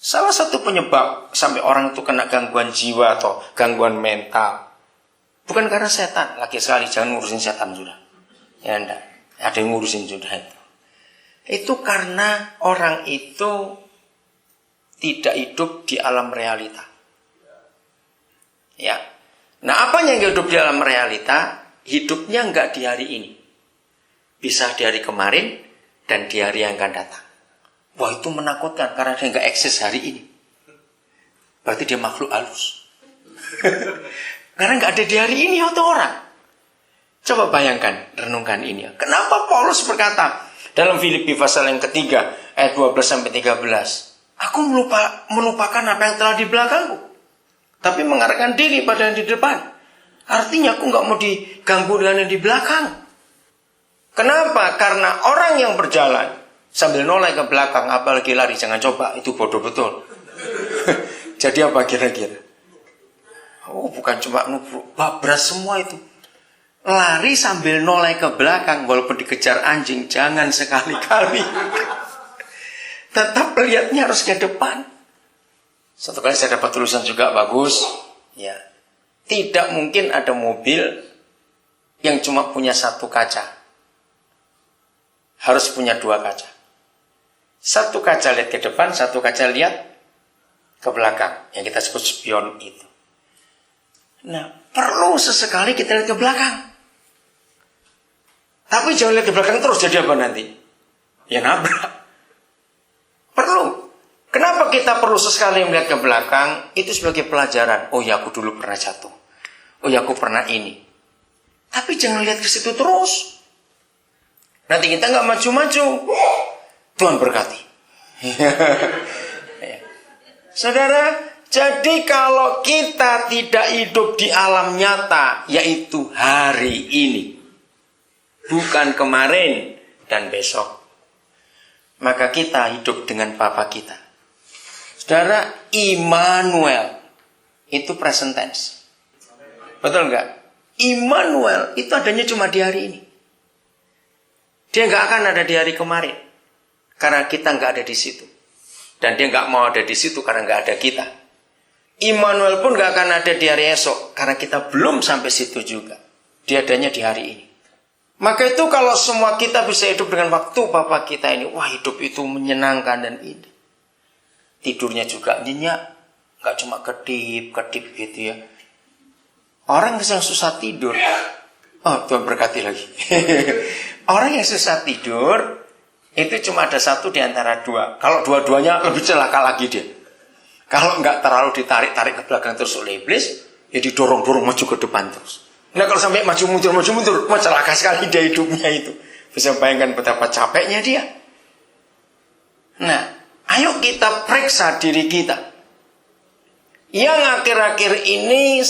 Salah satu penyebab sampai orang itu kena gangguan jiwa atau gangguan mental, bukan karena setan. Lagi sekali jangan ngurusin setan sudah. Ya enggak, ada yang ngurusin sudah itu. Itu karena orang itu tidak hidup di alam realita. Ya. Nah, apanya yang hidup di alam realita? Hidupnya enggak di hari ini. Bisa di hari kemarin dan di hari yang akan datang. Wah, itu menakutkan karena dia enggak eksis hari ini. Berarti dia makhluk halus. Karena enggak ada di hari ini atau orang. Coba bayangkan, renungkan ini. Kenapa Paulus berkata dalam Filipi pasal yang ketiga ayat 12-13, aku melupakan apa yang telah di belakangku, tapi mengarahkan diri pada yang di depan. Artinya aku enggak mau diganggu dengan yang di belakang. Kenapa? Karena orang yang berjalan sambil noleh ke belakang, apalagi lari, jangan coba, itu bodoh betul. Jadi apa kira-kira? Oh, bukan cuma nubruk, babras semua itu. Lari sambil noleh ke belakang, walaupun dikejar anjing, jangan sekali-kali. Tetap lihatnya harus ke depan. Satu kali saya dapat tulisan juga bagus, ya. Tidak mungkin ada mobil yang cuma punya satu kaca. Harus punya dua kaca. Satu kaca lihat ke depan, satu kaca lihat ke belakang. Yang kita sebut spion itu. Nah, perlu sesekali kita lihat ke belakang. Tapi jangan lihat ke belakang terus, jadi apa nanti? Ya nabrak. Perlu. Kenapa kita perlu sesekali melihat ke belakang? Itu sebagai pelajaran. Oh ya, aku dulu pernah jatuh. Oh ya, aku pernah ini. Tapi jangan lihat ke situ terus. Nanti kita nggak maju-maju. Tuhan berkati. Saudara, jadi kalau kita tidak hidup di alam nyata, yaitu hari ini, bukan kemarin dan besok, maka kita hidup dengan Bapa kita. Saudara, Immanuel itu present tense. Betul nggak? Immanuel itu adanya cuma di hari ini. Dia nggak akan ada di hari kemarin. Karena kita nggak ada di situ. Dan dia nggak mau ada di situ karena nggak ada kita. Immanuel pun nggak akan ada di hari esok. Karena kita belum sampai situ juga. Dia adanya di hari ini. Maka itu kalau semua kita bisa hidup dengan waktu Bapa kita ini. Wah, hidup itu menyenangkan dan indah. Tidurnya juga nyenyak. Nggak cuma kedip gitu ya. Orang yang susah tidur. Oh, Tuhan berkati lagi. Orang yang susah tidur itu cuma ada satu di antara dua. Kalau dua-duanya lebih celaka lagi dia. Kalau nggak terlalu ditarik-tarik ke belakang terus oleh iblis, ya didorong-dorong maju ke depan terus. Nah, kalau sampai maju mundur, mau celaka sekali dia hidupnya itu. Bisa bayangkan betapa capeknya dia. Nah, ayo kita periksa diri kita. Yang akhir-akhir ini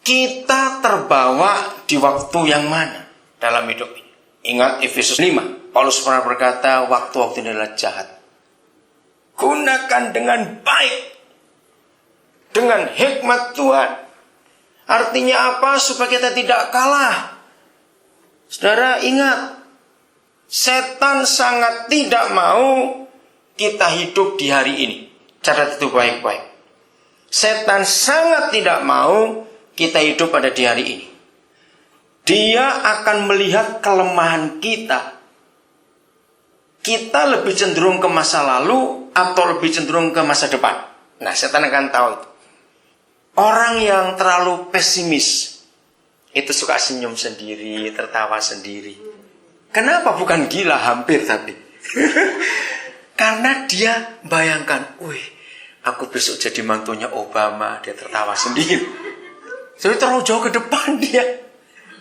kita terbawa di waktu yang mana dalam hidup ini? Ingat Efesus 5. Paulus pernah berkata, waktu-waktu ini adalah jahat. Gunakan dengan baik. Dengan hikmat Tuhan. Artinya apa? Supaya kita tidak kalah. Saudara, ingat. Setan sangat tidak mau kita hidup di hari ini. Catat itu baik-baik. Setan sangat tidak mau kita hidup pada di hari ini. Dia akan melihat kelemahan kita. Kita lebih cenderung ke masa lalu atau lebih cenderung ke masa depan. Nah, setan akan tahu itu. Orang yang terlalu pesimis itu suka senyum sendiri, tertawa sendiri. Kenapa? Bukan gila, hampir tapi. Karena dia bayangkan, wih, aku besok jadi mantunya Obama, dia tertawa sendiri. Jadi terlalu jauh ke depan dia.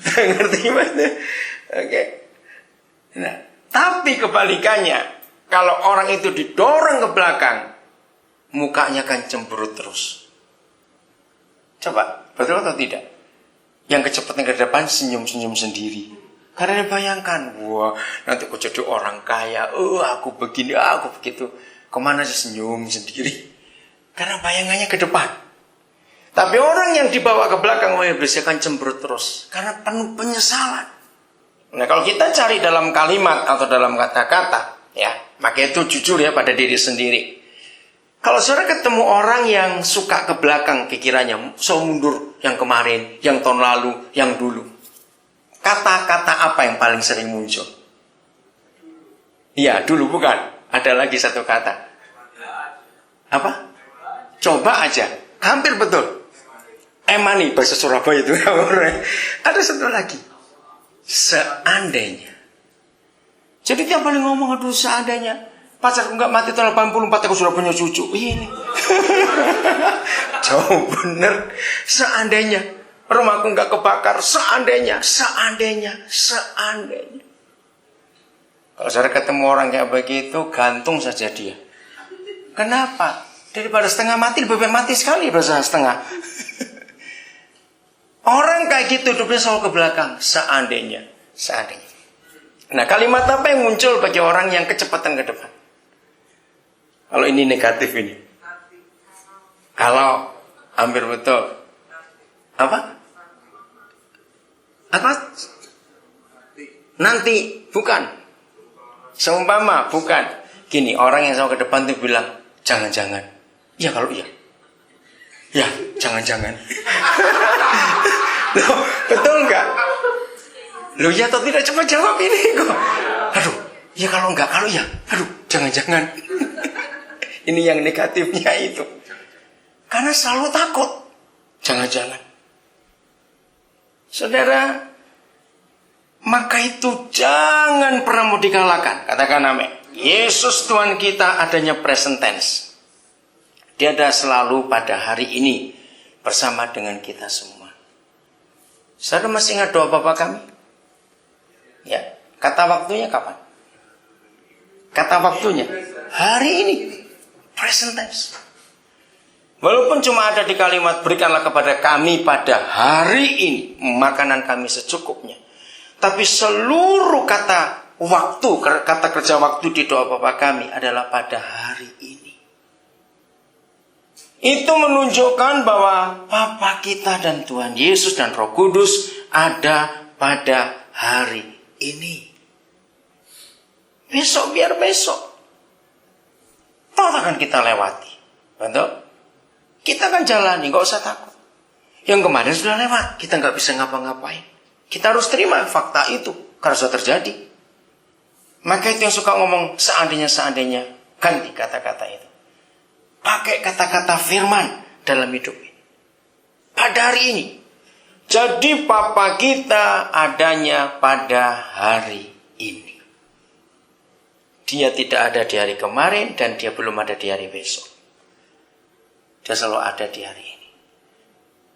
Ngerti mas? Oke. Nah, tapi kebalikannya, kalau orang itu didorong ke belakang, mukanya akan cemberut terus. Coba, betul atau tidak? Yang kecepatan ke depan senyum-senyum sendiri. Karena dia bayangkan, wah, nanti aku jadi orang kaya, aku begini, aku begitu. Kemana sih senyum sendiri? Karena bayangannya ke depan. Tapi orang yang dibawa ke belakang oleh iblis akan cemberut terus. Karena penuh penyesalan. Nah, kalau kita cari dalam kalimat atau dalam kata-kata, ya, maka itu jujur ya pada diri sendiri. Kalau saudara ketemu orang yang suka ke belakang pikirannya, so mundur yang kemarin, yang tahun lalu, yang dulu. Kata-kata apa yang paling sering muncul? Iya, dulu bukan. Ada lagi satu kata. Apa? Coba aja. Hampir betul. Emani bahasa Surabaya itu. Ada satu lagi. Seandainya. Jadi tiap kali ngomong, aduh seandainya pacarku nggak mati tahun 84 aku sudah punya cucu. Ini. Jauh bener. Seandainya rumahku nggak kebakar. Seandainya. Kalau saya ketemu orang kayak begitu, gantung saja dia. Kenapa? Daripada setengah mati, lebih baik mati sekali bahasa setengah. Orang kayak gitu hidupnya selalu ke belakang. Seandainya. Nah, kalimat apa yang muncul bagi orang yang kecepatan ke depan? Kalau ini negatif ini. Kalau hampir betul. Apa? Nanti, bukan. Seumpama, bukan. Gini, orang yang sama ke depan itu bilang, jangan-jangan. Ya kalau iya. Ya, jangan-jangan. Loh, betul nggak? Loh, ya atau tidak? Coba jawab ini kok. Aduh, ya kalau enggak, kalau ya. Aduh, jangan-jangan. Ini yang negatifnya itu. Karena selalu takut. Jangan-jangan. Saudara, maka itu jangan pernah mau dikalahkan. Katakan amin. Yesus Tuhan kita adanya present tense. Dia ada selalu pada hari ini bersama dengan kita semua. Saudara masih ingat doa Bapa kami? Ya, kata waktunya kapan? Kata waktunya hari ini. Present tense. Walaupun cuma ada di kalimat berikanlah kepada kami pada hari ini makanan kami secukupnya. Tapi seluruh kata waktu, kata kerja waktu di doa Bapa kami adalah pada hari ini. Itu menunjukkan bahwa Bapa kita dan Tuhan Yesus dan Roh Kudus ada pada hari ini. Besok biar besok. Toh akan kita lewati. Betul? Kita akan jalani, gak usah takut. Yang kemarin sudah lewat, kita gak bisa ngapa-ngapain. Kita harus terima fakta itu, karena sudah terjadi. Maka itu yang suka ngomong seandainya, ganti kata-kata itu. Pakai kata-kata firman dalam hidup ini. Pada hari ini. Jadi Bapa kita adanya pada hari ini. Dia tidak ada di hari kemarin dan dia belum ada di hari besok. Dia selalu ada di hari ini.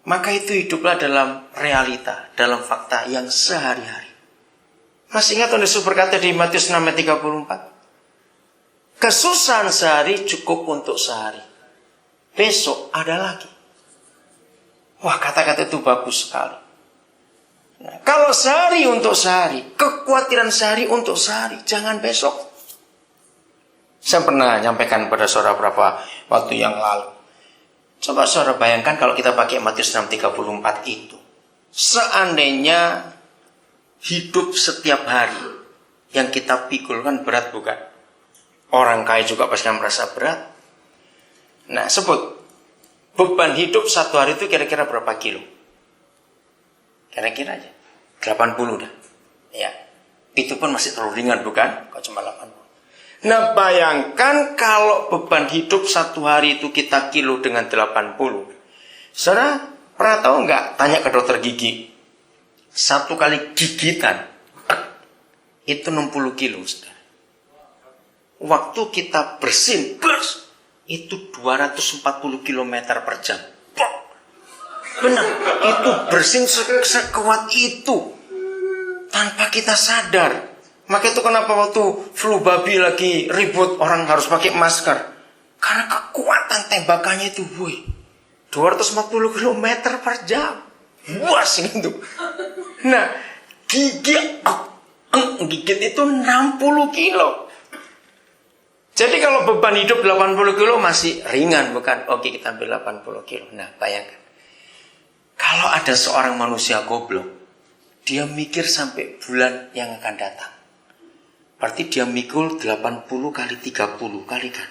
Maka itu hiduplah dalam realita, dalam fakta yang sehari-hari. Masih ingat Tuhan Yesus berkata di Matius 6 ayat 34? Kesusahan sehari cukup untuk sehari. Besok ada lagi. Wah, kata-kata itu bagus sekali. Nah, kalau sehari untuk sehari, kekhawatiran sehari untuk sehari, jangan besok. Saya pernah nyampaikan pada saudara beberapa waktu yang lalu. Coba saudara bayangkan kalau kita pakai Matius 6:34 itu. Seandainya hidup setiap hari yang kita pikul kan berat bukan? Orang kaya juga pasti merasa berat. Nah, sebut beban hidup satu hari itu kira-kira berapa kilo? Kira-kira aja 80 dah. Ya. Itu pun masih terlalu ringan bukan? Kok cuma 80. Nah, bayangkan kalau beban hidup satu hari itu kita kilo dengan 80. Saudara, pernah tahu nggak? Tanya ke dokter gigi. Satu kali gigitan, itu 60 kilo, saudara. Waktu kita bersin, itu 240 km per jam. Benar, itu bersin sekuat itu. Tanpa kita sadar. Maka itu kenapa waktu flu babi lagi ribut orang harus pakai masker. Karena kekuatan tembakannya itu 240 km per jam. Buas itu. Nah, gigit itu 60 kilo. Jadi kalau beban hidup 80 kilo masih ringan bukan? Oke, kita ambil 80 kilo. Nah, bayangkan. Kalau ada seorang manusia goblok, dia mikir sampai bulan yang akan datang. Berarti dia mikul 80 kali 30 kali kan.